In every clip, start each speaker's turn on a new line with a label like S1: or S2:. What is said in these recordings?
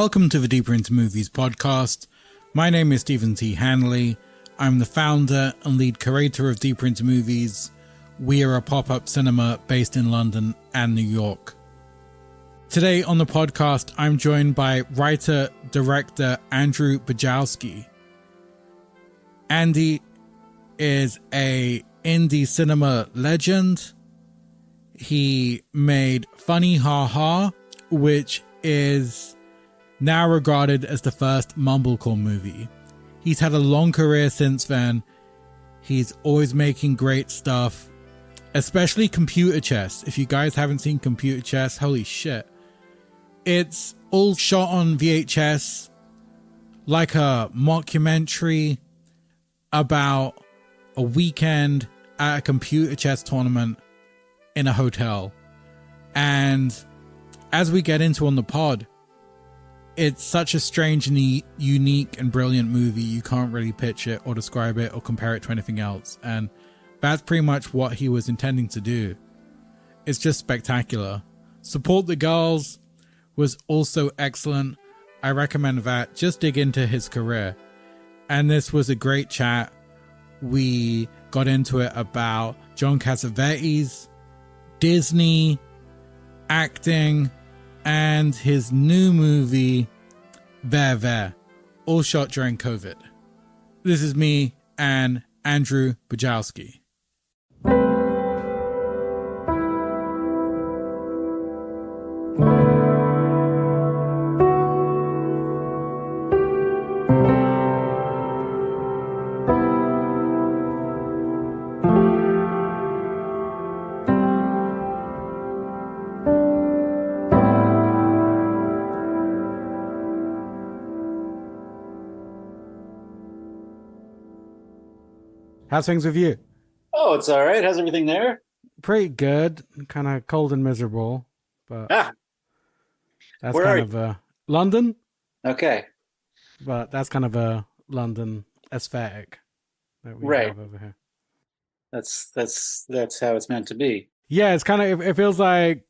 S1: Welcome to the Deeper Into Movies podcast. My name is Stephen T. Hanley. I'm the founder and lead curator of Deeper Into Movies. We are a pop-up cinema based in London and New York. Today on the podcast, I'm joined by writer-director Andrew Bujalski. Andy is a indie cinema legend. He made Funny Ha Ha, which is now regarded as the first mumblecore movie. He's had a long career since then. He's always making great stuff, especially Computer Chess. If you guys haven't seen Computer Chess, holy shit. It's all shot on VHS, like a mockumentary about a weekend at a computer chess tournament in a hotel. And as we get into on the pod, it's such a strange and unique and brilliant movie. You can't really pitch it or describe it or compare it to anything else. And that's pretty much what he was intending to do. It's just spectacular. Support the Girls was also excellent. I recommend that. Just dig into his career. And this was a great chat. We got into it about John Cassavetes, Disney, acting, and his new movie, There, all shot during COVID. This is me and Andrew Bujalski. How's things with you?
S2: Oh, it's all right. How's everything there?
S1: Pretty good. Kind of cold and miserable, but that's
S2: Where
S1: kind of London.
S2: Okay.
S1: But that's kind of a London aesthetic that we
S2: Right.
S1: have over here.
S2: That's how it's meant to be.
S1: Yeah, it's kind of, it feels like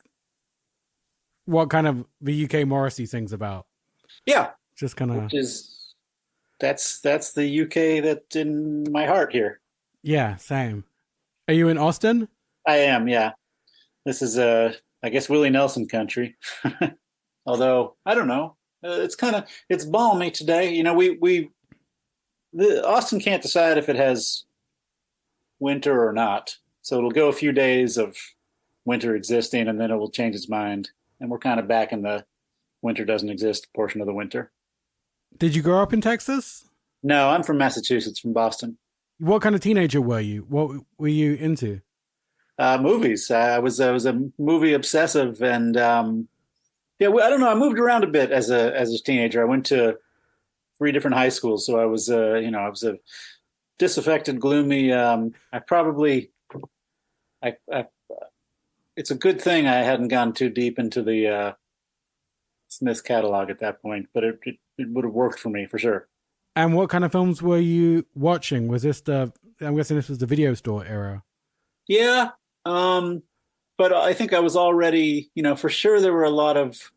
S1: what kind of the UK Morrissey sings about.
S2: Yeah.
S1: Just kind of.
S2: Which is that's the UK that's in my heart here.
S1: Yeah, same. Are you in Austin?
S2: I am, yeah. This is I guess Willie Nelson country. Although I don't know. It's balmy today. You know, Austin can't decide if it has winter or not. So it'll go a few days of winter existing and then it will change its mind. And we're kind of back in the winter doesn't exist portion of the winter.
S1: Did you grow up in Texas?
S2: No, I'm from Massachusetts, from Boston.
S1: What kind of teenager were you? What were you into?
S2: Movies. I was a movie obsessive, and I don't know. I moved around a bit as a teenager. I went to 3 different high schools, so I was I was a disaffected, gloomy. It's a good thing I hadn't gone too deep into the Smith catalog at that point, but it would have worked for me for sure.
S1: And what kind of films were you watching? Was this I'm guessing this was the video store era.
S2: Yeah. But I think I was already, for sure there were a lot of,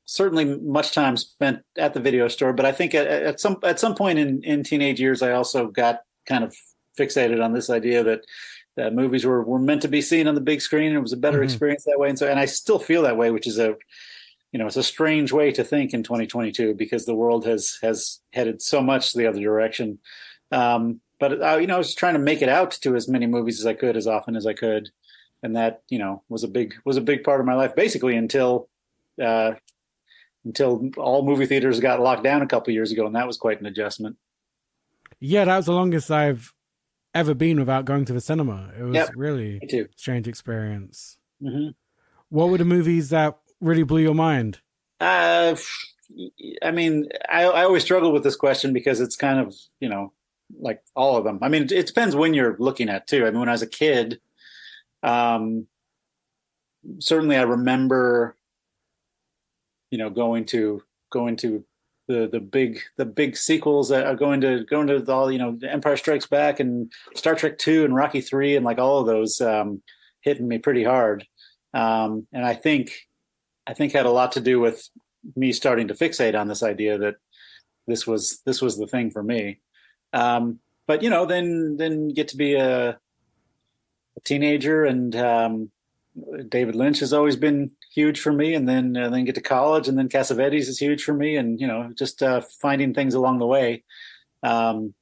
S2: certainly much time spent at the video store, but I think at some point in teenage years, I also got kind of fixated on this idea that movies were meant to be seen on the big screen, and it was a better experience that way. And I still feel that way, which is it's a strange way to think in 2022 because the world has headed so much the other direction. But I was trying to make it out to as many movies as I could, as often as I could. And that, was a big part of my life, basically until all movie theaters got locked down a couple of years ago. And that was quite an adjustment.
S1: Yeah, that was the longest I've ever been without going to the cinema. It was really a strange experience.
S2: Mm-hmm.
S1: What were the movies that really blew your mind?
S2: I always struggle with this question because it's kind of, like all of them. I mean, it depends when you're looking at too. I mean, when I was a kid, certainly I remember, going to the big sequels that are going to all, Empire Strikes Back and Star Trek 2 and Rocky 3 and like all of those hitting me pretty hard. And I think had a lot to do with me starting to fixate on this idea that this was the thing for me. But then get to be a teenager, and David Lynch has always been huge for me, and then get to college, and then Cassavetes is huge for me, and just finding things along the way. Um,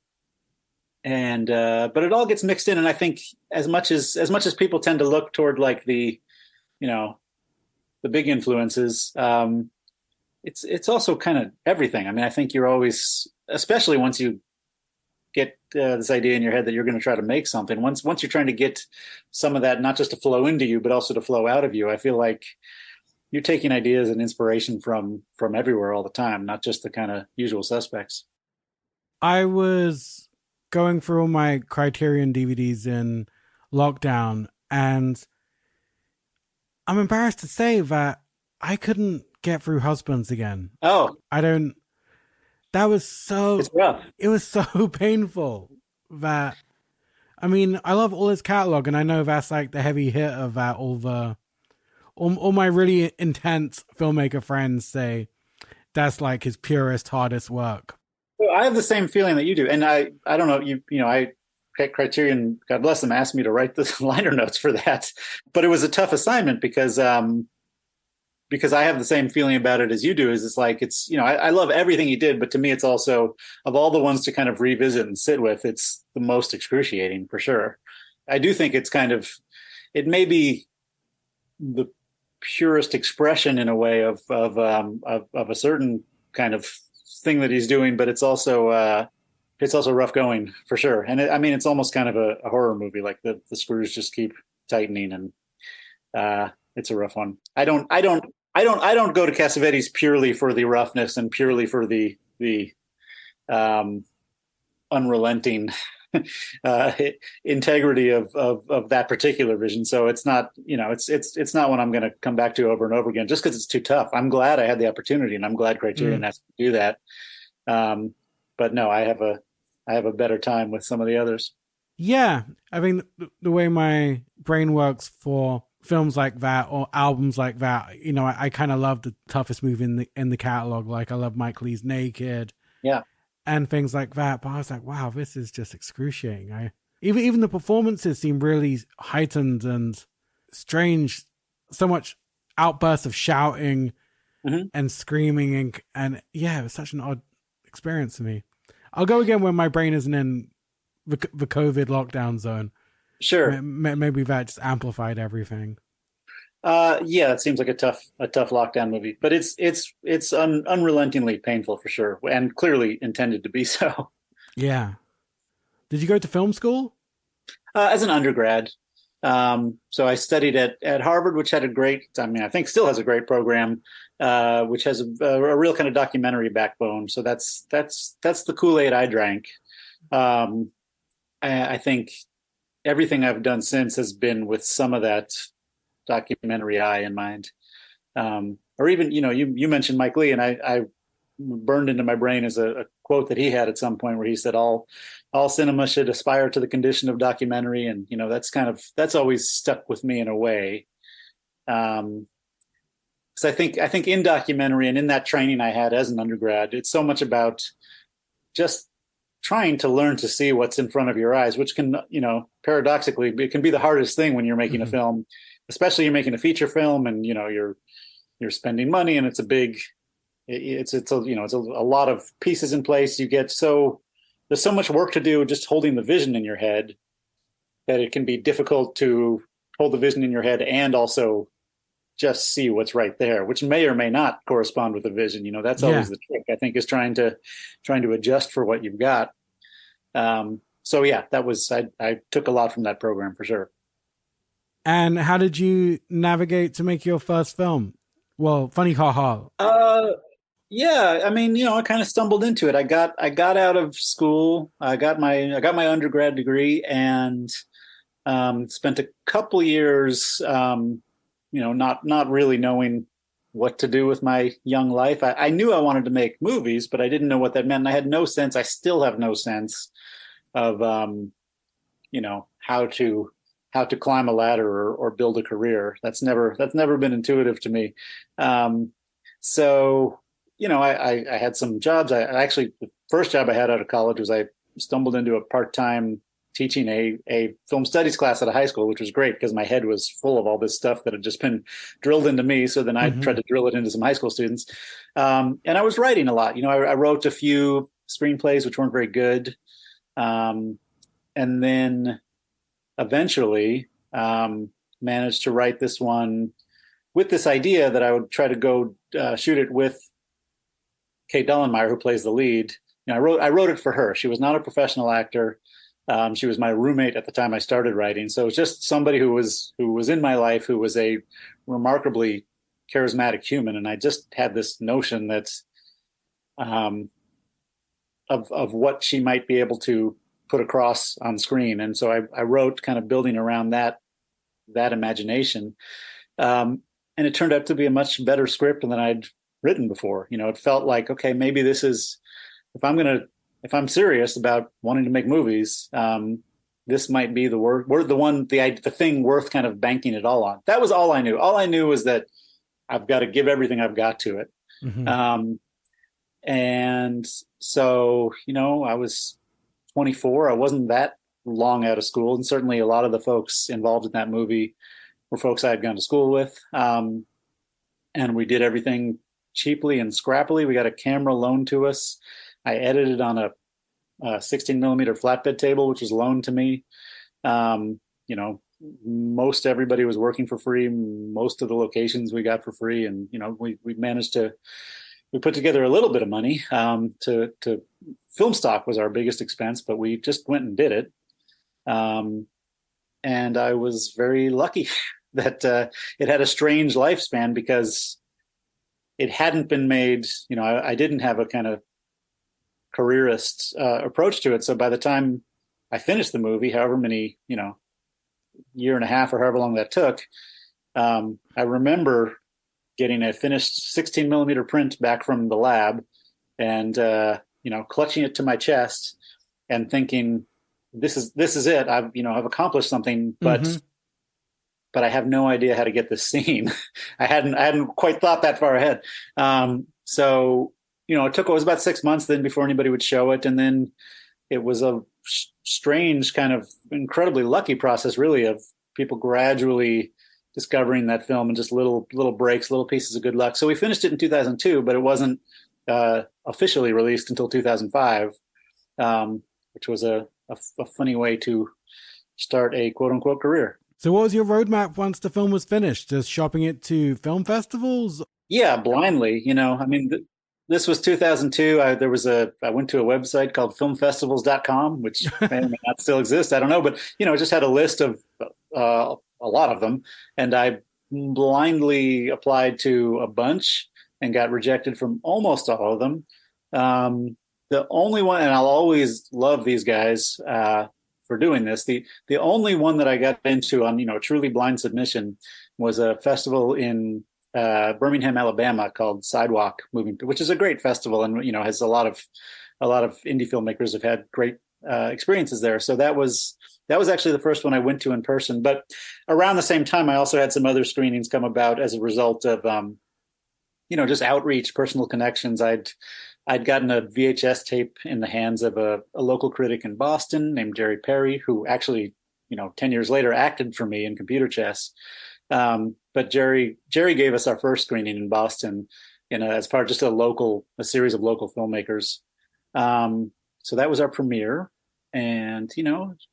S2: and But it all gets mixed in, and I think as much as people tend to look toward like you know the big influences, it's also kind of everything. I mean, I think you're always, especially once you get this idea in your head that you're going to try to make something. Once you're trying to get some of that not just to flow into you, but also to flow out of you, I feel like you're taking ideas and inspiration from everywhere all the time, not just the kind of usual suspects.
S1: I was going through all my Criterion DVDs in lockdown, and I'm embarrassed to say that I couldn't get through Husbands again.
S2: Oh,
S1: I don't. That was so.
S2: it's rough.
S1: It was so painful that. I mean, I love all his catalog, and I know that's like the heavy hit of that. All my really intense filmmaker friends say that's like his purest, hardest work.
S2: Well, I have the same feeling that you do, and I don't know, I Criterion, God bless them, asked me to write the liner notes for that, but it was a tough assignment because I have the same feeling about it as you do. Is it's like I love everything he did, but to me, it's also, of all the ones to kind of revisit and sit with, it's the most excruciating for sure. I do think it may be the purest expression in a way of a certain kind of thing that he's doing, but it's also rough going for sure. And I mean, it's almost kind of a horror movie, like the screws just keep tightening, and it's a rough one. I don't go to Cassavetes purely for the roughness and purely for the unrelenting integrity of that particular vision. So it's not, it's not one I'm going to come back to over and over again just because it's too tough. I'm glad I had the opportunity, and I'm glad Criterion has to do that. But no, I have a better time with some of the others.
S1: Yeah, I mean, the way my brain works for films like that or albums like that, I kind of love the toughest movie in the catalog. Like I love Mike Leigh's Naked,
S2: Yeah,
S1: and things like that. But I was like, wow, this is just excruciating. Even the performances seem really heightened and strange. So much outbursts of shouting and screaming, and yeah, it was such an odd experience to me. I'll go again when my brain isn't in the COVID lockdown zone.
S2: sure.
S1: Maybe that just amplified everything.
S2: Yeah, it seems like a tough lockdown movie, but it's unrelentingly painful for sure, and clearly intended to be so.
S1: Yeah. Did you go to film school?
S2: As an undergrad, so I studied at Harvard, which had I think still has a great program, which has a real kind of documentary backbone. So that's the Kool-Aid I drank. I think everything I've done since has been with some of that documentary eye in mind. Or even, you mentioned Mike Leigh, and I burned into my brain as a quote that he had at some point where he said all cinema should aspire to the condition of documentary. And, that's always stuck with me in a way. Because I think in documentary and in that training I had as an undergrad, it's so much about just trying to learn to see what's in front of your eyes, which can, paradoxically, it can be the hardest thing when you're making a film, especially you're making a feature film, and, you're spending money, and it's a lot of pieces in place. There's so much work to do just holding the vision in your head that it can be difficult to hold the vision in your head and also just see what's right there, which may or may not correspond with the vision. That's always the trick, I think, is trying to adjust for what you've got. So yeah, I took a lot from that program for sure.
S1: And how did you navigate to make your first film? Well, funny, haha.
S2: Yeah, I mean, I kind of stumbled into it. I got out of school. I got my undergrad degree, and spent a couple years, not really knowing what to do with my young life. I knew I wanted to make movies, but I didn't know what that meant. And I had no sense. I still have no sense of, how to climb a ladder or build a career. That's never been intuitive to me. So, I had some jobs. I actually, the first job I had out of college was I stumbled into a part-time teaching a film studies class at a high school, which was great because my head was full of all this stuff that had just been drilled into me. So then I tried to drill it into some high school students. And I was writing a lot. I wrote a few screenplays, which weren't very good. And then eventually managed to write this one with this idea that I would try to go shoot it with Kate Dollenmeyer, who plays the lead. I wrote it for her. She was not a professional actor. She was my roommate at the time I started writing. So it was just somebody who was in my life, who was a remarkably charismatic human. And I just had this notion that of what she might be able to put across on screen. And so I wrote kind of building around that imagination. And it turned out to be a much better script than I'd written before. It felt like, okay, maybe this is, if I'm serious about wanting to make movies, this might be the thing worth kind of banking it all on. That was all I knew. All I knew was that I've got to give everything I've got to it. And so, I was 24. I wasn't that long out of school. And certainly a lot of the folks involved in that movie were folks I had gone to school with. And we did everything cheaply and scrappily. We got a camera loaned to us. I edited on a 16 millimeter flatbed table, which was loaned to me. Most everybody was working for free. Most of the locations we got for free. And, we managed to, we put together a little bit of money to film stock was our biggest expense, but we just went and did it. And I was very lucky that it had a strange lifespan because it hadn't been made, I didn't have a kind of careerist approach to it. So by the time I finished the movie, however many, year and a half or however long that took, I remember getting a finished 16 millimeter print back from the lab and, clutching it to my chest and thinking, this is it. I've accomplished something, but I have no idea how to get this scene. I hadn't quite thought that far ahead. So, it was about 6 months then before anybody would show it. And then it was a strange kind of incredibly lucky process, really, of people gradually discovering that film and just little breaks, little pieces of good luck. So we finished it in 2002, but it wasn't officially released until 2005, which was a funny way to start a quote unquote career.
S1: So what was your roadmap once the film was finished? Just shopping it to film festivals?
S2: Yeah, blindly. This was 2002. I went to a website called filmfestivals.com, which may or may not still exist. I don't know, but it just had a list of a lot of them, and I blindly applied to a bunch and got rejected from almost all of them. The only one, and I'll always love these guys for doing this. The only one that I got into on a truly blind submission was a festival in Birmingham, Alabama, called Sidewalk Moving, which is a great festival, and has a lot of indie filmmakers have had great experiences there. So that was actually the first one I went to in person. But around the same time, I also had some other screenings come about as a result of just outreach, personal connections. I'd gotten a VHS tape in the hands of a local critic in Boston named Jerry Perry, who actually 10 years later acted for me in Computer Chess. But Jerry gave us our first screening in Boston as part of just a series of local filmmakers. So that was our premiere, and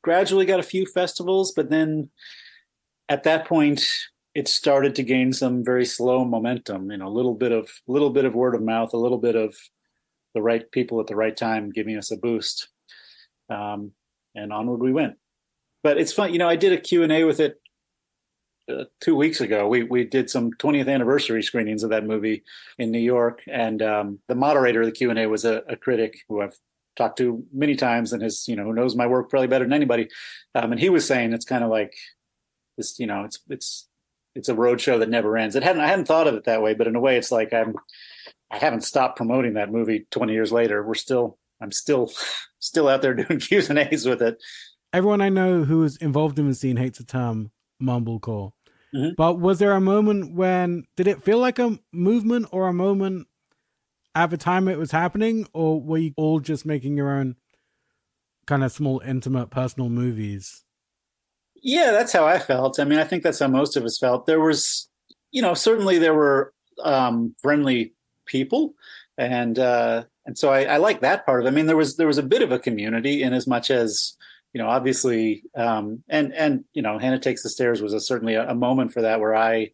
S2: gradually got a few festivals, but then at that point it started to gain some very slow momentum. A little bit of word of mouth, a little bit of the right people at the right time giving us a boost, and onward we went. But it's fun. I did a Q&A with it 2 weeks ago. We did some 20th anniversary screenings of that movie in New York, and the moderator of the Q&A was a critic who I've talked to many times and has who knows my work probably better than anybody, and he was saying it's kind of like this, it's a road show that never ends. I hadn't thought of it that way, but in a way it's like I haven't stopped promoting that movie 20 years later. I'm still out there doing Q&As with it.
S1: Everyone I know who is involved in the scene hates the term mumblecore.
S2: Mhm.
S1: But was there a moment when, did it feel like a movement or a moment at the time it was happening? Or were you all just making your own kind of small, intimate, personal movies?
S2: Yeah, that's how I felt. I mean, I think that's how most of us felt. There was, certainly there were friendly people, and so I like that part of it. I mean, there was a bit of a community in as much as, obviously, and Hannah Takes the Stairs was certainly a moment for that, where I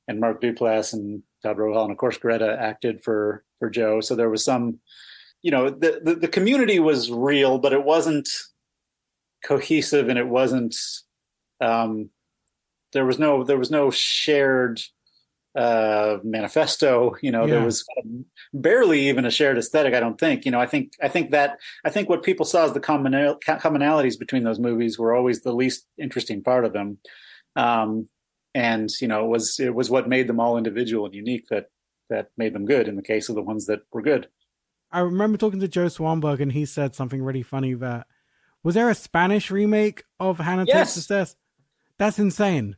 S2: and Mark Duplass and Todd Rohal and of course Greta acted for Joe. So there was some, the community was real, but it wasn't cohesive, and it wasn't um, there was no shared manifesto. There
S1: Yeah.
S2: was barely even a shared aesthetic. I don't think. I think what people saw as the commonalities between those movies were always the least interesting part of them, um, and it was what made them all individual and unique that made them good. In the case of the ones that were good.
S1: I remember talking to Joe Swanberg and he said something really funny that, was there a Spanish remake of Hannah Takes the
S2: Yes,
S1: Stairs? That's insane.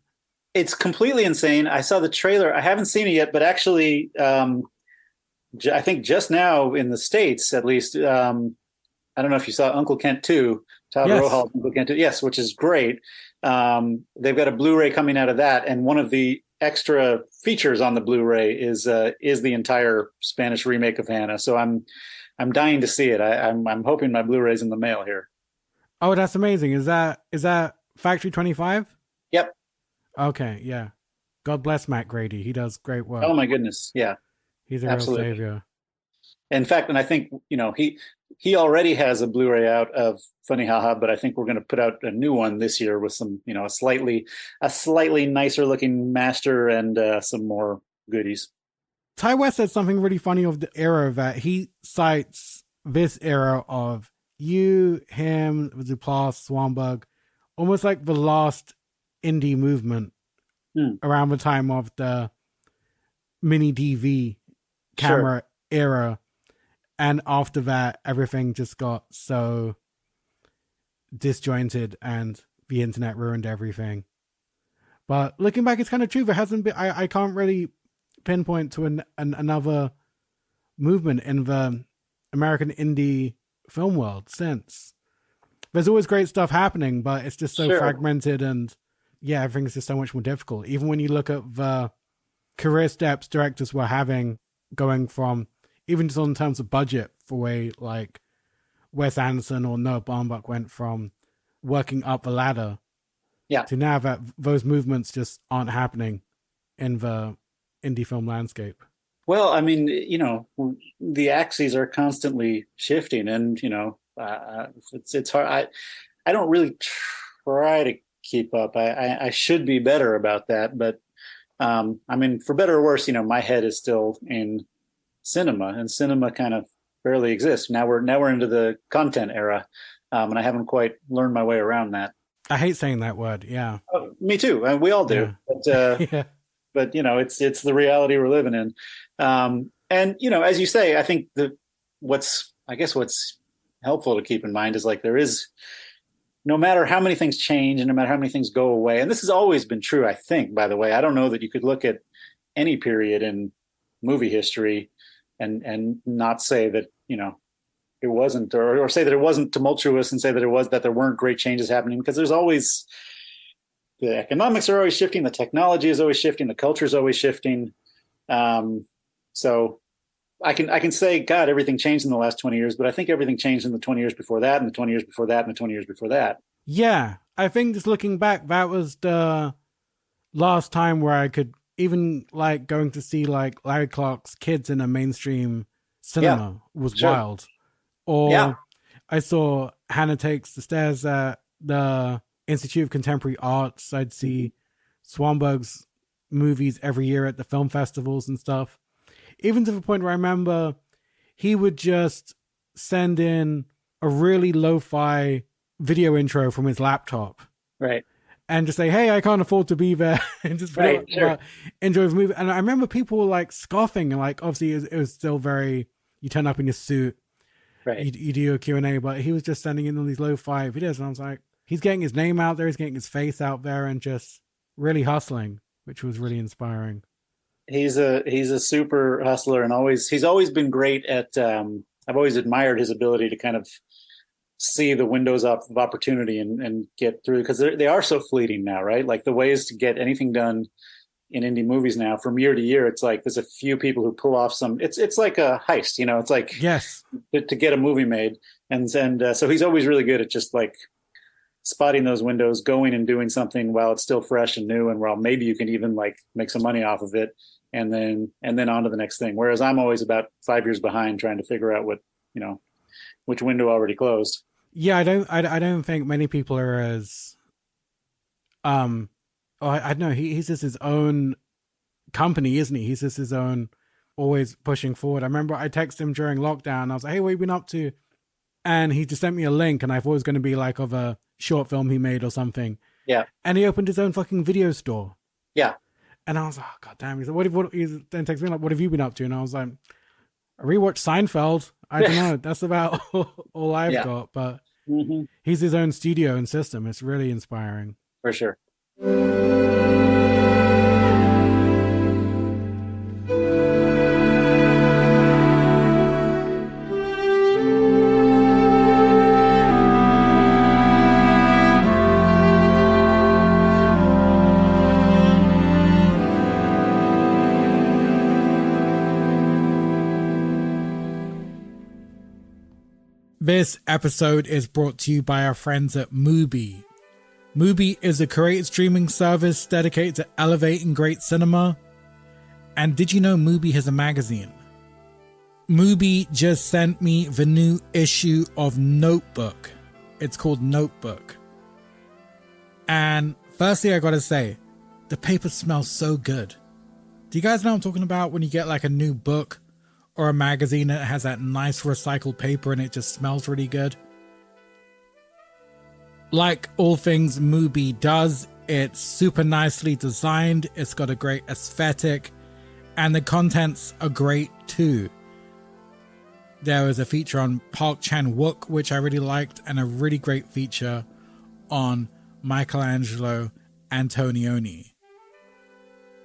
S2: it's completely insane. I saw the trailer. I haven't seen it yet, but actually, I think just now in the States, at least, I don't know if you saw Uncle Kent 2, Todd
S1: Yes.
S2: Rohal, Uncle Kent 2, yes, which is great. They've got a Blu-ray coming out of that, and one of the extra features on the Blu-ray is the entire Spanish remake of Hannah. So I'm dying to see it. I'm hoping my Blu-ray's in the mail here.
S1: Oh, that's amazing. Is that Factory 25?
S2: Yep.
S1: Okay, yeah. God bless Matt Grady. He does great
S2: Oh
S1: work.
S2: my goodness. Yeah,
S1: He's a real
S2: absolutely.
S1: savior.
S2: In fact, and I think he already has a Blu-ray out of Funny Haha, but I think we're going to put out a new one this year with some, a slightly nicer looking master and some more goodies.
S1: Ty West said something really funny of the era that he cites this era of you, him, Duplass, Swanberg, almost like the last indie movement
S2: Hmm.
S1: around the time of the mini DV
S2: Sure.
S1: camera era. And after that, everything just got so disjointed and the internet ruined everything. But looking back, it's kind of true. There hasn't been, I can't really pinpoint to another movement in the American indie film world since. There's always great stuff happening, but it's just so
S2: Sure.
S1: fragmented and yeah, everything's just so much more difficult. Even when you look at the career steps directors were having going from, even just on terms of budget, for way like Wes Anderson or Noah Baumbach went from working up the ladder
S2: Yeah.
S1: to now that those movements just aren't happening in the indie film landscape.
S2: Well, I mean, the axes are constantly shifting, and it's hard. I don't really try to keep up. I should be better about that, but I mean, for better or worse, my head is still in cinema, and cinema kind of barely exists. Now we're into the content era, and I haven't quite learned my way around that.
S1: I hate saying that word. Yeah.
S2: Oh, me too. We all do,
S1: Yeah.
S2: but
S1: Yeah.
S2: it's the reality we're living in. And as you say, I think what's helpful to keep in mind is like there is, no matter how many things change and no matter how many things go away, and this has always been true, I think, by the way. I don't know that you could look at any period in movie history and not say that, it wasn't, or say that it wasn't tumultuous and say that there weren't great changes happening, because there's always, the economics are always shifting, the technology is always shifting, the culture is always shifting. So I can say, God, everything changed in the last 20 years, but I think everything changed in the 20 years before that, and the 20 years before that, and the 20 years before that.
S1: Yeah. I think just looking back, that was the last time where I could even like going to see like Larry Clark's Kids in a mainstream
S2: Yeah,
S1: cinema was
S2: sure.
S1: wild.
S2: Yeah.
S1: Or I saw Hannah Takes the Stairs at the Institute of Contemporary Arts. I'd see Swanberg's movies every year at the film festivals and stuff. Even to the point where I remember he would just send in a really lo-fi video intro from his laptop
S2: Right.
S1: and just say, "Hey, I can't afford to be there," and just
S2: Right. Sure.
S1: enjoy the movie. And I remember people were like scoffing, and like obviously it was still very, you turn up in your suit,
S2: Right.
S1: you do your Q&A, but he was just sending in all these lo-fi videos, and I was like, he's getting his name out there, he's getting his face out there, and just really hustling. which was really inspiring.
S2: He's a super hustler, and he's always been great at. I've always admired his ability to kind of see the windows of opportunity and get through, because they are so fleeting now, right? Like the ways to get anything done in indie movies now from year to year, it's like there's a few people who pull off some. It's like a heist, It's like
S1: Yes,
S2: to get a movie made, and so he's always really good at just like spotting those windows, going and doing something while it's still fresh and new, and while maybe you can even like make some money off of it, and then on to the next thing. Whereas I'm always about 5 years behind, trying to figure out which window already closed.
S1: yeah, I don't think many people are as I don't know. He's just his own company, isn't he? He's just his own, always pushing forward. I remember I texted him during lockdown. I was like, "Hey, what have you been up to?" And he just sent me a link, and I thought it was going to be like of a short film he made or something.
S2: Yeah.
S1: And he opened his own fucking video store.
S2: Yeah.
S1: And I was like, oh, God damn. He's like, he then texted me like, "What have you been up to?" And I was like, "I rewatched Seinfeld." I don't know. That's about all I've got. But he's his own studio and system. It's really inspiring.
S2: For sure.
S1: This episode is brought to you by our friends at Mubi. Mubi is a creator streaming service dedicated to elevating great cinema. And did you know Mubi has a magazine? Mubi just sent me the new issue of Notebook. It's called Notebook. And firstly, I gotta say, the paper smells so good. Do you guys know what I'm talking about when you get like a new book or a magazine that has that nice recycled paper and it just smells really good? Like all things Mubi does, it's super nicely designed, it's got a great aesthetic, and the contents are great too. There was a feature on Park Chan-wook, which I really liked, and a really great feature on Michelangelo Antonioni.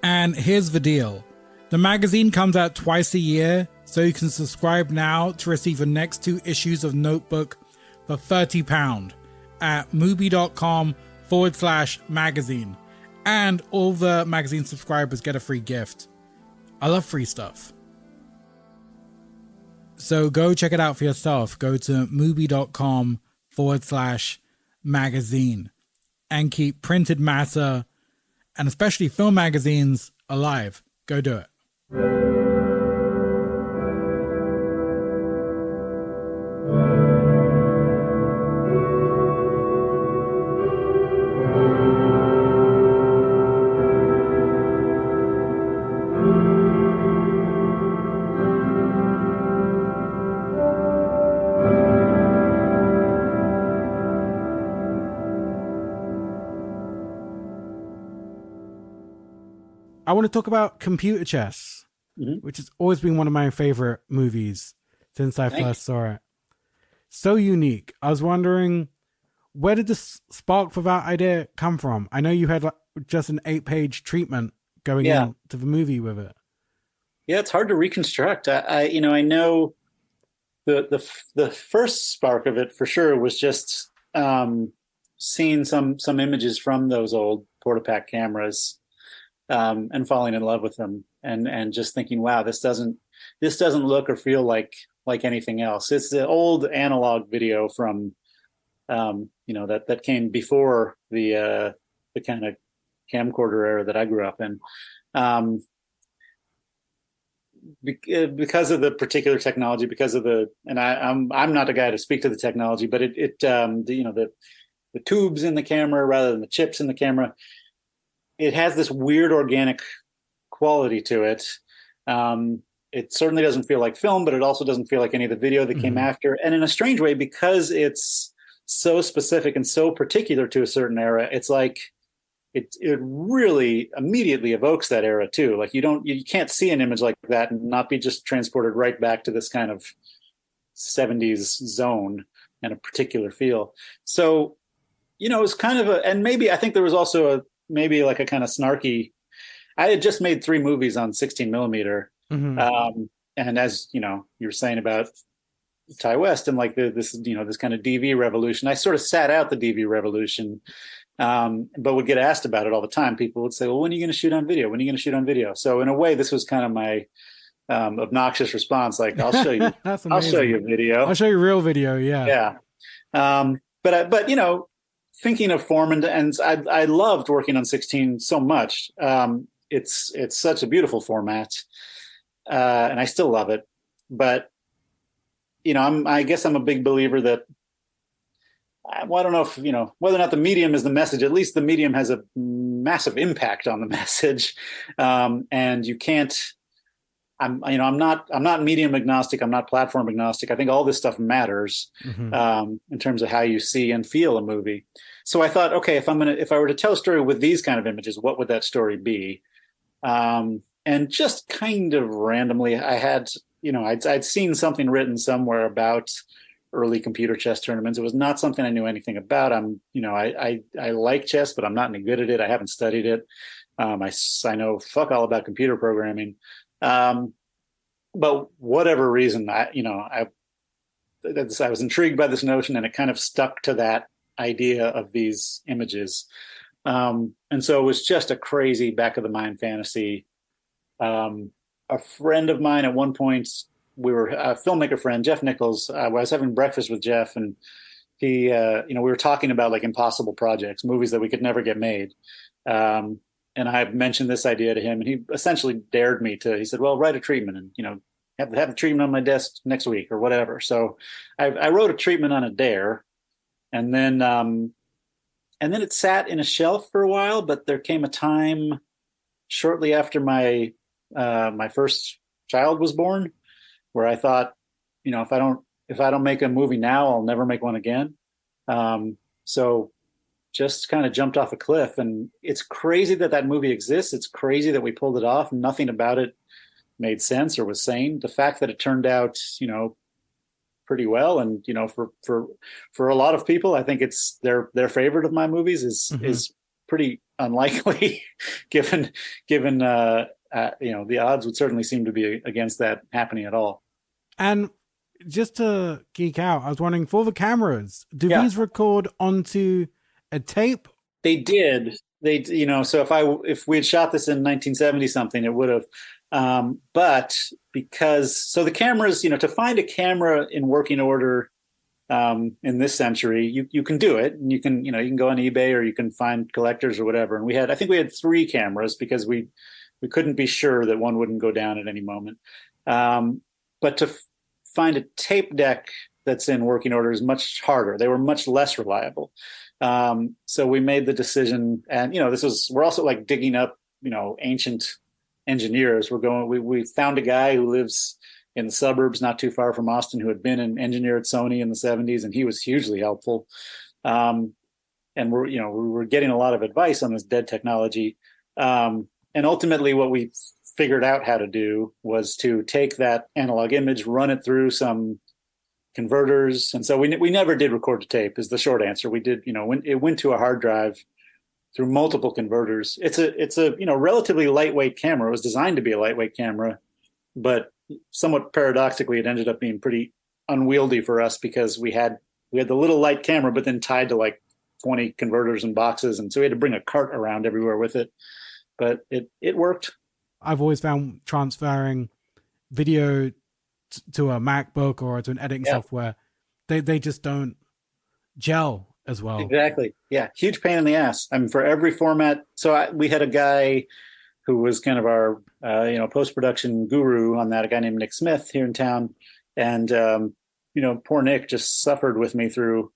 S1: And here's the deal. The magazine comes out twice a year, so you can subscribe now to receive the next 2 issues of Notebook for £30 at mubi.com/magazine. And all the magazine subscribers get a free gift. I love free stuff. So go check it out for yourself. Go to mubi.com/magazine and keep printed matter and especially film magazines alive. Go do it. I want to talk about Computer Chess, which has always been one of my favorite movies since I first saw it. So unique. I was wondering, where did the spark for that idea come from? I know you had like just an 8-page treatment going into the movie with it.
S2: Yeah, it's hard to reconstruct. I know the first spark of it for sure was just seeing some images from those old Portapak cameras. And falling in love with them, and just thinking, wow, this doesn't look or feel like anything else. It's the old analog video from, that came before the kind of camcorder era that I grew up in. Because of the particular technology, and I'm not the guy to speak to the technology, but the tubes in the camera rather than the chips in the camera. It has this weird organic quality to it. It certainly doesn't feel like film, but it also doesn't feel like any of the video that came after. And in a strange way, because it's so specific and so particular to a certain era, it's like it really immediately evokes that era too. Like you can't see an image like that and not be just transported right back to this kind of 70s zone and a particular feel. So, it's kind of and maybe I think there was also maybe like a kind of snarky I had just made 3 movies on 16 millimeter.
S1: Hmm.
S2: And as you were saying about Ty West and like this kind of DV revolution, I sort of sat out the DV revolution, but would get asked about it all the time. People would say, well, when are you going to shoot on video? When are you going to shoot on video? So in a way, this was kind of my obnoxious response. Like, I'll show you,
S1: That's
S2: I'll show
S1: amazing.
S2: you a video.
S1: I'll show you real video. Yeah.
S2: Yeah. But thinking of form and I loved working on 16 so much. It's such a beautiful format, and I still love it. But I guess I'm a big believer that well, I don't know if whether or not the medium is the message. At least the medium has a massive impact on the message, and you can't. I'm not medium agnostic. I'm not platform agnostic. I think all this stuff matters
S1: Hmm.
S2: in terms of how you see and feel a movie. So I thought, okay, if I were to tell a story with these kind of images, what would that story be? And just kind of randomly, I had, I'd seen something written somewhere about early computer chess tournaments. It was not something I knew anything about. I like chess, but I'm not any good at it. I haven't studied it. I know fuck all about computer programming. But whatever reason, I was intrigued by this notion, and it kind of stuck to that idea of these images. And so it was just a crazy back of the mind fantasy. A friend of mine at one point, we were a filmmaker friend, Jeff Nichols. I was having breakfast with Jeff, and he, we were talking about like impossible projects, movies that we could never get made. And I mentioned this idea to him, and he essentially dared me to. He said, "Well, write a treatment, and have a treatment on my desk next week or whatever." So I wrote a treatment on a dare, and then it sat in a shelf for a while. But there came a time shortly after my first child was born where I thought, if I don't make a movie now, I'll never make one again. So just kind of jumped off a cliff, and it's crazy that movie exists. It's crazy that we pulled it off. Nothing about it made sense or was sane. The fact that it turned out, pretty well, and for a lot of people, I think it's their favorite of my movies is pretty unlikely, given the odds would certainly seem to be against that happening at all.
S1: And just to geek out, I was wondering, for the cameras, do
S2: Yeah.
S1: these record onto a tape?
S2: They did. So if we had shot this in 1970 something, it would have. But so the cameras, to find a camera in working order in this century, you can do it, and you can go on eBay or you can find collectors or whatever. And I think we had 3 cameras because we couldn't be sure that one wouldn't go down at any moment. But to find a tape deck that's in working order is much harder. They were much less reliable. So we made the decision, and we're also like digging up, ancient engineers. We found a guy who lives in the suburbs, not too far from Austin, who had been an engineer at Sony in the 70s, and he was hugely helpful. And we were getting a lot of advice on this dead technology. And ultimately what we figured out how to do was to take that analog image, run it through some converters. And so we never did record to tape is the short answer. We did, when it went to a hard drive through multiple converters. It's a relatively lightweight camera. It was designed to be a lightweight camera, but somewhat paradoxically, it ended up being pretty unwieldy for us because we had the little light camera, but then tied to like 20 converters and boxes. And so we had to bring a cart around everywhere with it, but it worked.
S1: I've always found transferring video to a MacBook or to an editing software, they just don't gel as well.
S2: Exactly. Yeah. Huge pain in the ass. I mean, for every format. So we had a guy who was kind of our, post-production guru on that, a guy named Nick Smith here in town. And, poor Nick just suffered with me through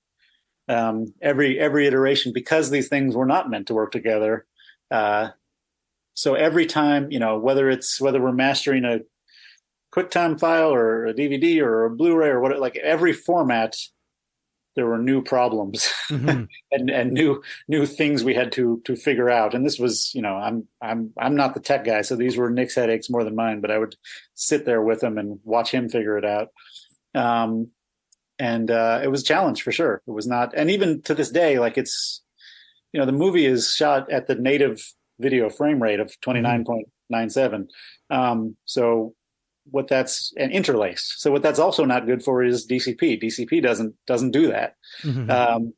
S2: every iteration because these things were not meant to work together. So every time, whether we're mastering a QuickTime file or a DVD or a Blu-ray or what, like every format, there were new problems and new things we had to figure out. And this was, I'm not the tech guy, so these were Nick's headaches more than mine. But I would sit there with him and watch him figure it out. And it was a challenge for sure. It was not, and even to this day, like it's, the movie is shot at the native video frame rate of
S1: Hmm.
S2: 29.97. So what that's and interlaced. So what that's also not good for is DCP. DCP doesn't do that.
S1: Hmm.
S2: Um,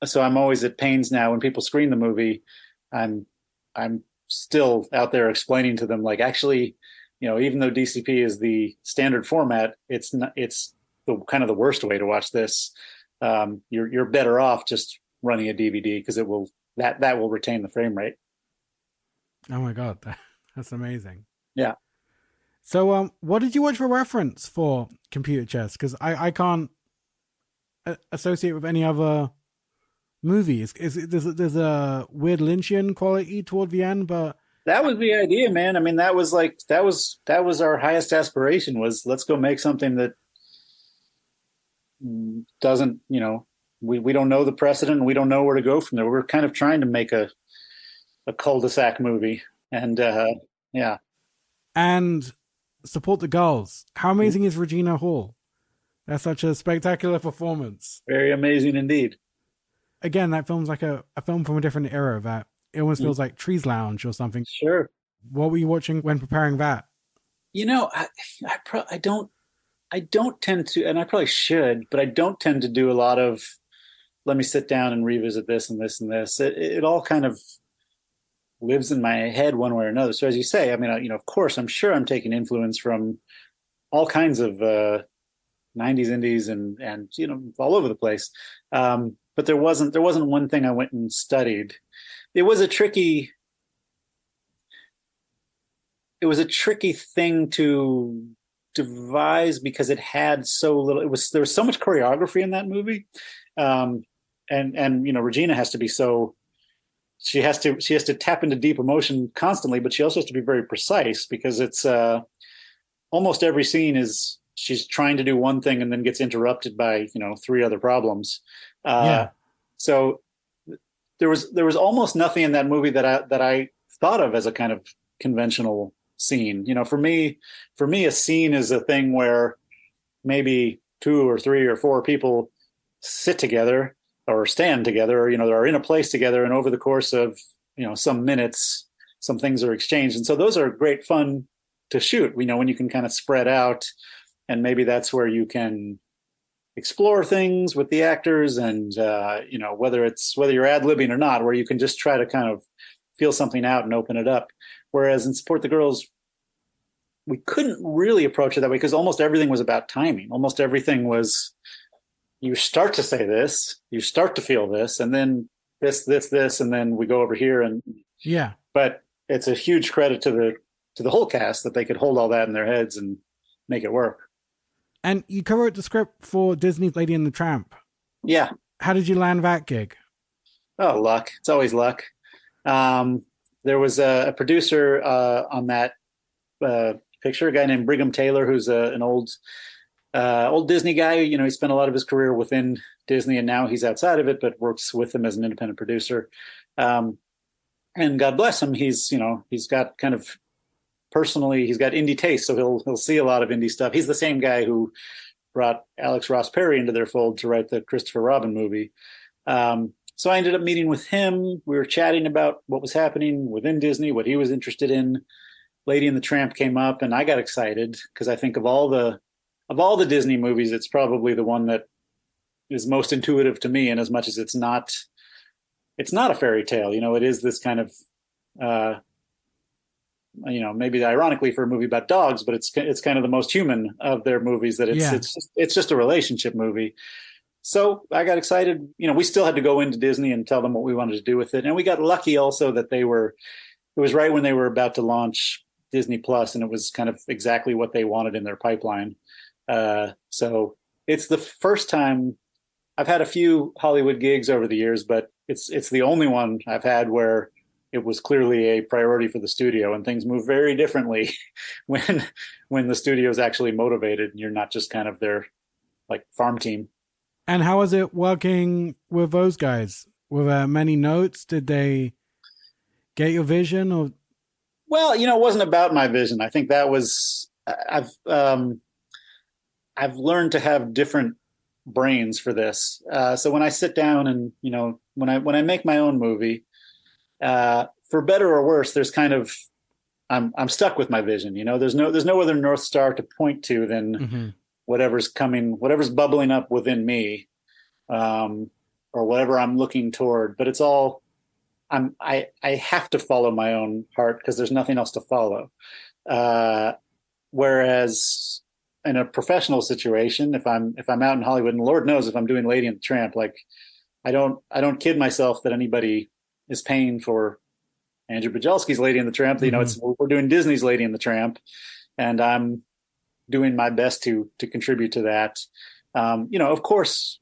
S2: so I'm always at pains now when people screen the movie. I'm I'm still out there explaining to them like actually, even though DCP is the standard format, it's not, it's the kind of the worst way to watch this. You're better off just running a DVD because that will retain the frame rate.
S1: Oh my god, that's amazing.
S2: Yeah.
S1: So, what did you watch for reference for computer chess? Because I can't associate with any other movies. There's a weird Lynchian quality toward the end, but
S2: That was the idea, man. I mean, that was our highest aspiration was let's go make something that doesn't, we don't know the precedent and we don't know where to go from there. We're kind of trying to make a cul-de-sac movie. And yeah.
S1: and support the girls. How amazing is Regina Hall? That's such a spectacular performance.
S2: Very amazing indeed.
S1: Again, that film's like a film from a different era. That it almost feels like Trees Lounge or something.
S2: Sure.
S1: What were you watching when preparing that?
S2: You know, I don't tend to, and I probably should, but I don't tend to do a lot of let me sit down and revisit this and this and this. It all kind of lives in my head one way or another. So as you say, I mean, of course, I'm sure I'm taking influence from all kinds of 90s indies and all over the place. But there wasn't one thing I went and studied. It was a tricky it was a tricky thing to devise because it had so little. There was so much choreography in that movie, um, and Regina has to be so she has to tap into deep emotion constantly, but she also has to be very precise because it's almost every scene is she's trying to do one thing and then gets interrupted by three other problems. Uh,
S1: Yeah,
S2: so there was almost nothing in that movie that I thought of as a kind of conventional scene. For me, a scene is a thing where maybe two or three or four people sit together or stand together, or are in a place together, and over the course of some minutes, some things are exchanged, and so those are great fun to shoot. When you can kind of spread out, and maybe that's where you can explore things with the actors, and whether you're ad libbing or not, where you can just try to kind of feel something out and open it up. Whereas in Support the Girls, we couldn't really approach it that way because almost everything was about timing. Almost everything was you start to say this, you start to feel this, and then this, and then we go over here. And
S1: yeah.
S2: but it's a huge credit to the whole cast that they could hold all that in their heads and make it work.
S1: And you co-wrote the script for Disney's Lady and the Tramp.
S2: Yeah.
S1: How did you land that gig?
S2: Oh, luck. It's always luck. Um, there was a producer on that picture, a guy named Brigham Taylor, who's an old Disney guy. He spent a lot of his career within Disney, and now he's outside of it, but works with them as an independent producer. Um, and God bless him, he's got kind of personally, he's got indie taste, so he'll see a lot of indie stuff. He's the same guy who brought Alex Ross Perry into their fold to write the Christopher Robin movie. So I ended up meeting with him. We were chatting about what was happening within Disney, what he was interested in. Lady and the Tramp came up, and I got excited because I think of all the Disney movies, it's probably the one that is most intuitive to me. And as much as it's not a fairy tale. It is this kind of uh, maybe ironically for a movie about dogs, but it's kind of the most human of their movies. That it's
S1: Yeah.
S2: it's just a relationship movie. So I got excited. We still had to go into Disney and tell them what we wanted to do with it, and we got lucky also that they were. It was right when they were about to launch Disney Plus, and it was kind of exactly what they wanted in their pipeline. So it's the first time I've had a few Hollywood gigs over the years, but it's the only one I've had where it was clearly a priority for the studio, and things move very differently when the studio is actually motivated and you're not just kind of their like farm team.
S1: And how was it working with those guys? Were there many notes? Did they get your vision? Or
S2: Well, it wasn't about my vision. I think that was I've learned to have different brains for this. So when I sit down and when I make my own movie, for better or worse, there's kind of I'm stuck with my vision. There's no other North Star to point to than whatever's coming, whatever's bubbling up within me, or whatever I'm looking toward. But it's all I have to follow my own heart because there's nothing else to follow. Whereas in a professional situation, if I'm out in Hollywood, and Lord knows if I'm doing Lady and the Tramp, like I don't kid myself that anybody is paying for Andrew Bujalski's Lady and the Tramp. We're doing Disney's Lady and the Tramp, and I'm doing my best to contribute to that. Of course,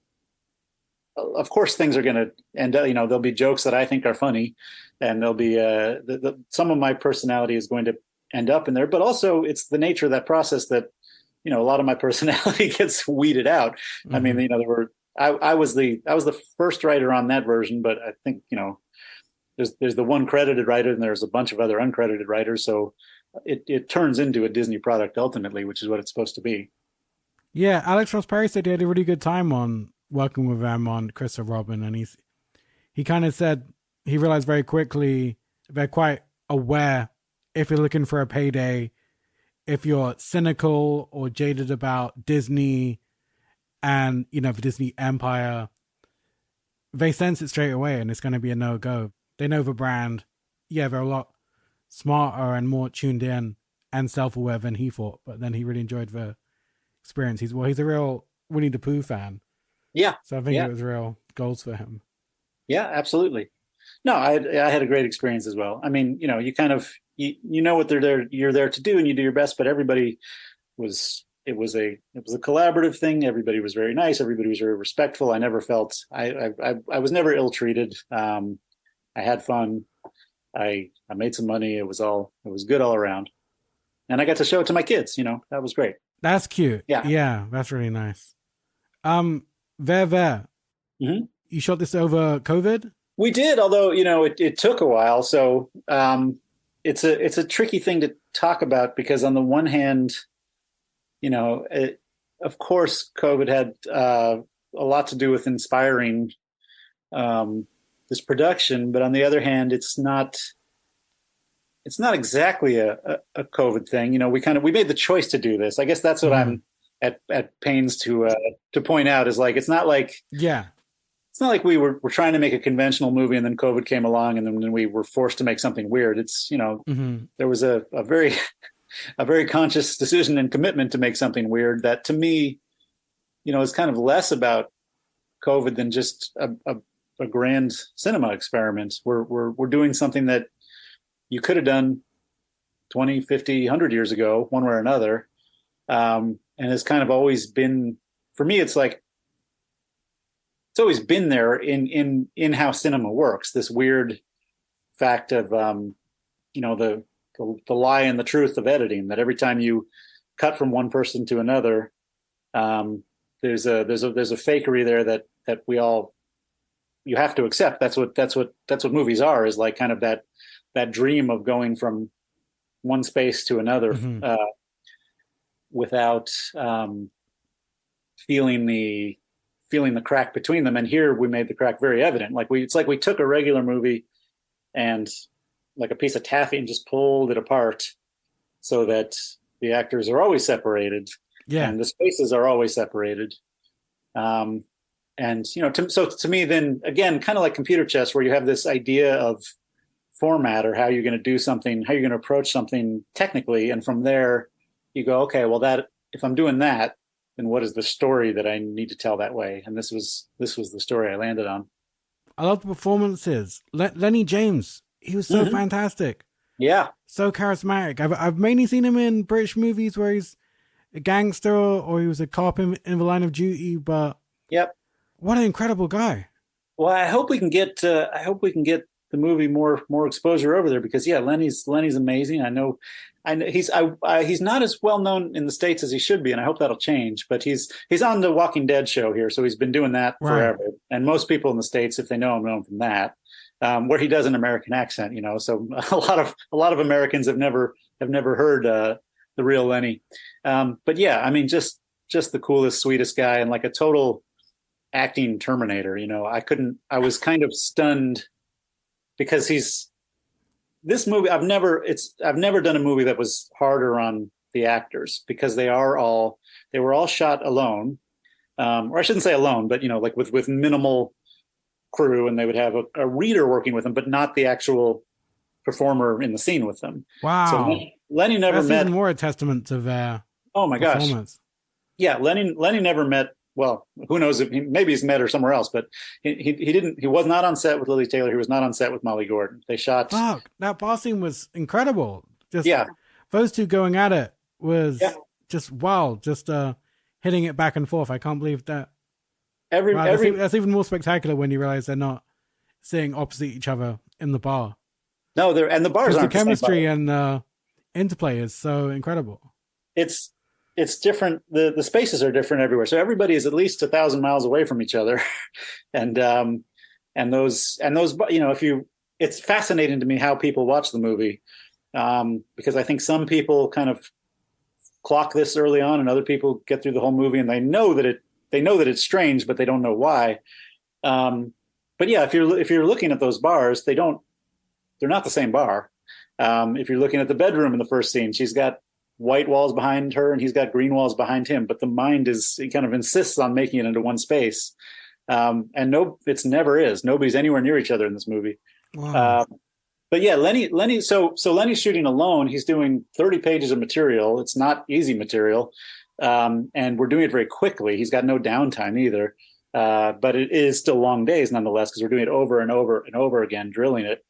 S2: things are going to end up. There'll be jokes that I think are funny, and there'll be some of my personality is going to end up in there. But also, it's the nature of that process that a lot of my personality gets weeded out. I mean, I was the first writer on that version, but I think there's the one credited writer and there's a bunch of other uncredited writers. So it turns into a Disney product ultimately, which is what it's supposed to be.
S1: Yeah, Alex Ross Perry said he had a really good time on working with them on Christopher Robin, and he kind of said he realized very quickly they're quite aware if you're looking for a payday, if you're cynical or jaded about Disney and the Disney empire, they sense it straight away and it's going to be a no-go. They know the brand. Yeah, they're a lot smarter and more tuned in and self-aware than he thought, but then he really enjoyed the experience. He's a real Winnie the Pooh fan.
S2: Yeah.
S1: So I think it was real goals for him.
S2: Yeah, absolutely. No, I had a great experience as well. I mean, you kind of, you know what you're there to do and you do your best, but everybody it was a collaborative thing. Everybody was very nice. Everybody was very respectful. I never felt, I was never ill-treated. I had fun. I made some money. It was good all around. And I got to show it to my kids, that was great.
S1: That's cute.
S2: Yeah.
S1: Yeah. That's really nice. There.
S2: Mm-hmm.
S1: You shot this over COVID?
S2: We did, although, it took a while. So, it's a tricky thing to talk about because on the one hand, of course, COVID had, a lot to do with inspiring, this production, but on the other hand, it's not exactly a COVID thing. We made the choice to do this. I guess that's what I'm at pains to point out is like, it's not like we were trying to make a conventional movie and then COVID came along and then we were forced to make something weird. It's, there was a very, a very conscious decision and commitment to make something weird that to me, is kind of less about COVID than just a grand cinema experiment. We're doing something that you could have done 20, 50, 100 years ago, one way or another. And it's kind of always been, for me, it's like, it's always been there in how cinema works. This weird fact of, the lie and the truth of editing, that every time you cut from one person to another, there's a fakery there that you have to accept. That's what movies are, is like kind of that dream of going from one space to another, without feeling the crack between them. And here we made the crack very evident. It's like we took a regular movie and like a piece of taffy and just pulled it apart so that the actors are always separated. Yeah. And the spaces are always separated. And, to me, then again, kind of like computer chess, where you have this idea of format or how you're going to do something, how you're going to approach something technically. And from there you go, okay, well, if I'm doing that, then what is the story that I need to tell that way? And this was the story I landed on.
S1: I love the performances. Lenny James, he was so fantastic.
S2: Yeah.
S1: So charismatic. I've mainly seen him in British movies where he's a gangster or he was a cop in The Line of Duty, but
S2: yep.
S1: What an incredible guy.
S2: Well, I hope we can get the movie more exposure over there because Lenny's amazing. I know he's not as well known in the States as he should be, and I hope that'll change. But he's on the Walking Dead show here, so he's been doing that forever. Right. And most people in the States, if they know him from that, where he does an American accent, So a lot of Americans have never heard the real Lenny. But yeah, I mean, just the coolest, sweetest guy, and like a total acting Terminator. I was kind of stunned because he's this movie, I've never done a movie that was harder on the actors because they were all shot alone, or I shouldn't say alone, but like with minimal crew, and they would have a reader working with them, but not the actual performer in the scene with them. So
S1: Wow.
S2: Lenny never
S1: That's
S2: met.
S1: even more a testament to their
S2: Oh my gosh,
S1: performance.
S2: yeah, Lenny never met. Well, who knows if maybe he's met her somewhere else, but he didn't. He was not on set with Lily Taylor. He was not on set with Molly Gordon. They shot.
S1: Fuck, that bar scene was incredible. Just
S2: Yeah,
S1: those two going at it was
S2: yeah.
S1: just wild. Just hitting it back and forth. I can't believe that.
S2: Every
S1: Wow,
S2: every
S1: that's even more spectacular when you realize they're not sitting opposite each other in the bar.
S2: no, they're and the bars
S1: Because the
S2: aren't the same
S1: chemistry
S2: bar.
S1: and interplay is so incredible.
S2: It's different. The spaces are different everywhere, so everybody is at least 1,000 miles away from each other, and those if you it's fascinating to me how people watch the movie, because I think some people kind of clock this early on, and other people get through the whole movie and they know that it's strange, but they don't know why. But yeah, if you're looking at those bars, they're not the same bar. If you're looking at the bedroom in the first scene, she's got white walls behind her and he's got green walls behind him, but the mind he kind of insists on making it into one space. And it's never is. Nobody's anywhere near each other in this movie.
S1: Wow.
S2: But yeah, Lenny. So Lenny's shooting alone. He's doing 30 pages of material. It's not easy material, and we're doing it very quickly. He's got no downtime either, but it is still long days nonetheless because we're doing it over and over and over again, drilling it.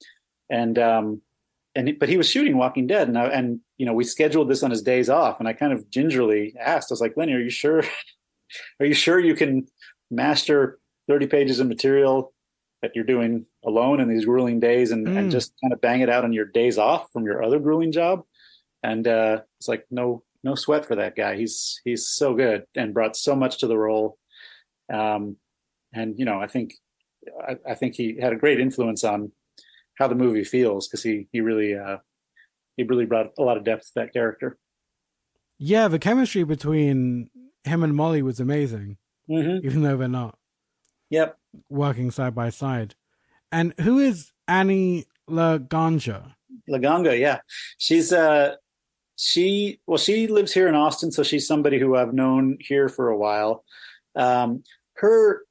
S2: But he was shooting Walking Dead, and we scheduled this on his days off, and I kind of gingerly asked, I was like, Lenny, are you sure? Are you sure you can master 30 pages of material that you're doing alone in these grueling days and just kind of bang it out on your days off from your other grueling job? And it's like, no sweat for that guy. He's so good and brought so much to the role. And I think he had a great influence on how the movie feels because he really brought a lot of depth to that character.
S1: Yeah, the chemistry between him and Molly was amazing, even though they're not
S2: Yep.
S1: working side by side. And who is Annie Laganja?
S2: Laganga, yeah. She's she lives here in Austin, so she's somebody who I've known here for a while. Her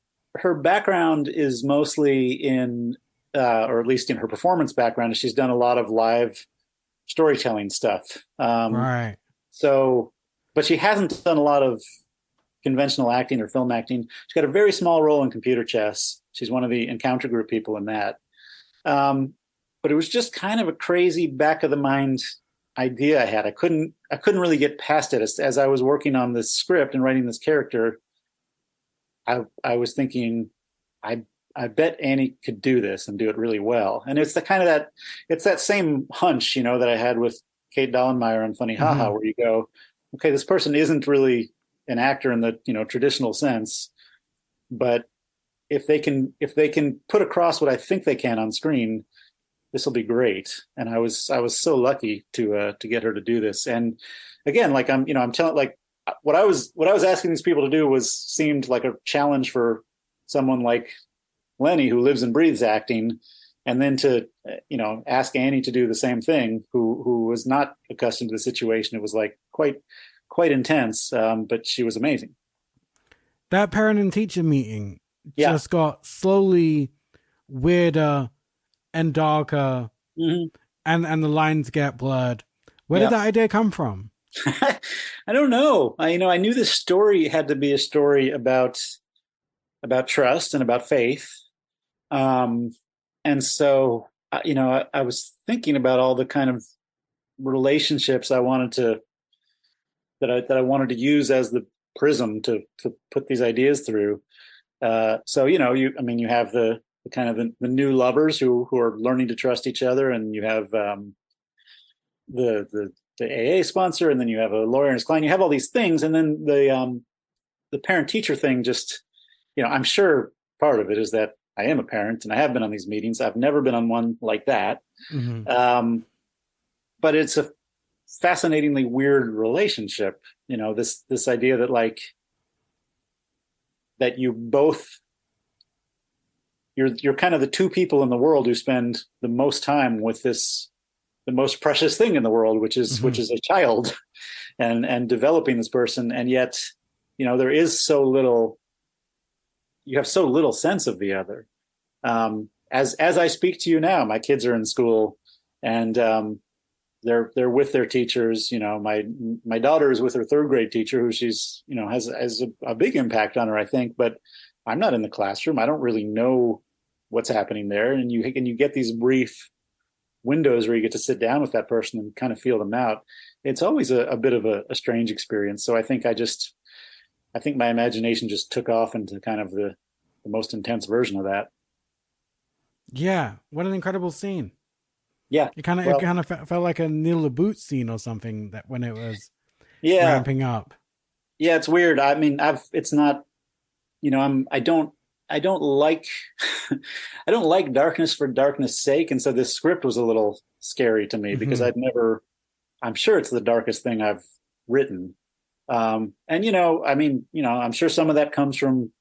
S2: background is mostly in or at least in her performance background, she's done a lot of live storytelling stuff.
S1: Right.
S2: So, but she hasn't done a lot of conventional acting or film acting. She's got a very small role in Computer Chess. She's one of the encounter group people in that. But it was just kind of a crazy back of the mind idea I had. I couldn't really get past it as I was working on this script and writing this character. I was thinking, I bet Annie could do this and do it really well. And it's that same hunch, that I had with Kate Dollenmeyer on Funny Haha, where you go, okay, this person isn't really an actor in the, traditional sense, but if they can put across what I think they can on screen, this will be great. And I was so lucky to get her to do this. And again, like I'm telling, like what I was asking these people to do seemed like a challenge for someone like Lenny, who lives and breathes acting, and then to ask Annie to do the same thing, who was not accustomed to the situation. It was like quite intense, but she was amazing.
S1: That parent and teacher meeting just got slowly weirder and darker, and the lines get blurred. Where did that idea come from?
S2: I don't know. I knew this story had to be a story about trust and about faith. And so, I was thinking about all the kind of relationships I wanted that I wanted to use as the prism to put these ideas through. So, you have the kind of the new lovers who are learning to trust each other, and you have the AA sponsor, and then you have a lawyer and his client. You have all these things, and then the parent teacher thing. Just, I'm sure part of it is that I am a parent and I have been on these meetings. I've never been on one like that. But it's a fascinatingly weird relationship. This idea that that you both, you're kind of the two people in the world who spend the most time with this the most precious thing in the world, which is a child, and developing this person. And yet, there is so little. You have so little sense of the other. As I speak to you now, my kids are in school, and they're with their teachers. My daughter is with her third grade teacher, who she's has a big impact on her, I think. But I'm not in the classroom. I don't really know what's happening there, and you get these brief windows where you get to sit down with that person and kind of feel them out. It's always a bit of a strange experience. So I think my imagination just took off into kind of the most intense version of that.
S1: Yeah, what an incredible scene.
S2: Yeah,
S1: it kind of felt like a Neil LaBute scene or something, that when it was ramping up.
S2: Yeah, it's weird. I mean, it's not, I don't like I don't like darkness for darkness sake, and so this script was a little scary to me because I'm sure it's the darkest thing I've written. And I'm sure some of that comes from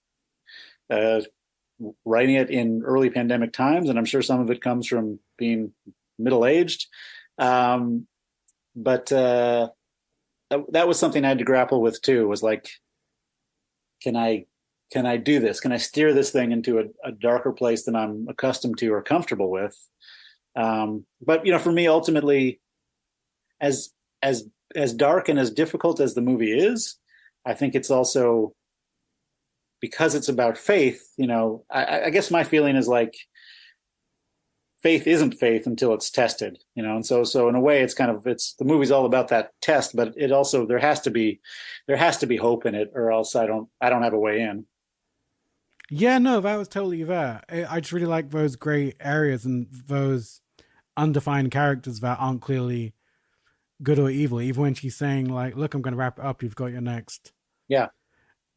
S2: writing it in early pandemic times, and I'm sure some of it comes from being middle-aged. But that was something I had to grapple with too, was like, can I do this? Can I steer this thing into a darker place than I'm accustomed to or comfortable with? But for me, ultimately, as dark and as difficult as the movie is, I think it's also, because it's about faith. I guess my feeling is like, faith isn't faith until it's tested. And so in a way, it's the movie's all about that test, but it also, there has to be hope in it, or else I don't have a way in.
S1: Yeah, no, that was totally there. I just really like those gray areas and those undefined characters that aren't clearly good or evil. Even when she's saying like, look, I'm going to wrap it up. You've got your next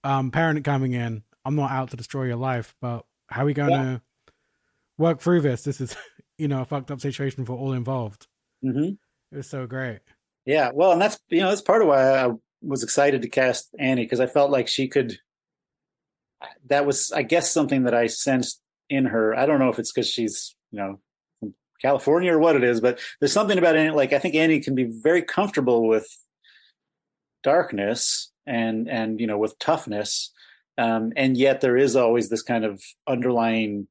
S1: parent coming in. I'm not out to destroy your life, but how are we going to work through this? This is, a fucked up situation for all involved.
S2: Mm-hmm.
S1: It was so great.
S2: Yeah. Well, and that's part of why I was excited to cast Annie, because I felt like she could, that was, I guess, something that I sensed in her. I don't know if it's because she's, from California or what it is, but there's something about Annie. Like, I think Annie can be very comfortable with darkness and with toughness. And yet there is always this kind of underlying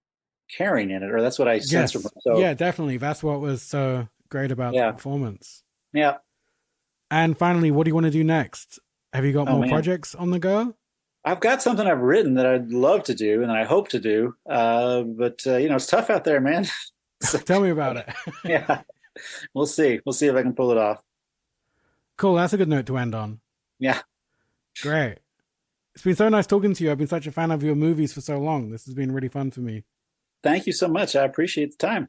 S2: caring in it, or that's what I sense from her. So,
S1: yeah, definitely. That's what was so great about the performance.
S2: Yeah.
S1: And finally, what do you want to do next? Have you got more projects on the go?
S2: I've got something I've written that I'd love to do and I hope to do. But it's tough out there, man.
S1: So, tell me about it.
S2: Yeah. We'll see. We'll see if I can pull it off.
S1: Cool. That's a good note to end on.
S2: Yeah.
S1: Great. It's been so nice talking to you. I've been such a fan of your movies for so long. This has been really fun for me.
S2: Thank you so much. I appreciate the time.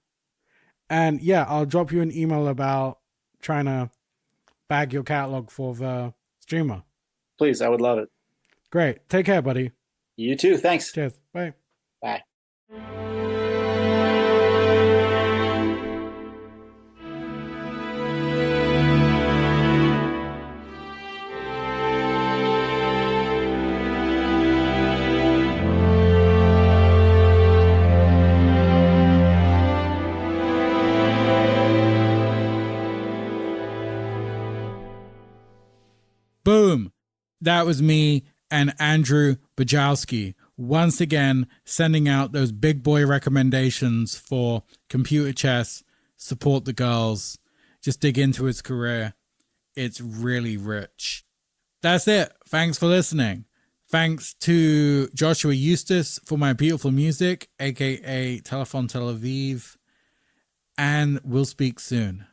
S1: And yeah, I'll drop you an email about trying to bag your catalog for the streamer.
S2: Please, I would love it.
S1: Great. Take care, buddy.
S2: You too. Thanks.
S1: Cheers. Bye.
S2: Bye.
S1: Boom. That was me and Andrew Bujalski, once again sending out those big boy recommendations for Computer Chess, support the girls, just dig into his career. It's really rich. That's it. Thanks for listening. Thanks to Joshua Eustace for my beautiful music, aka Telephone Tel Aviv. And we'll speak soon.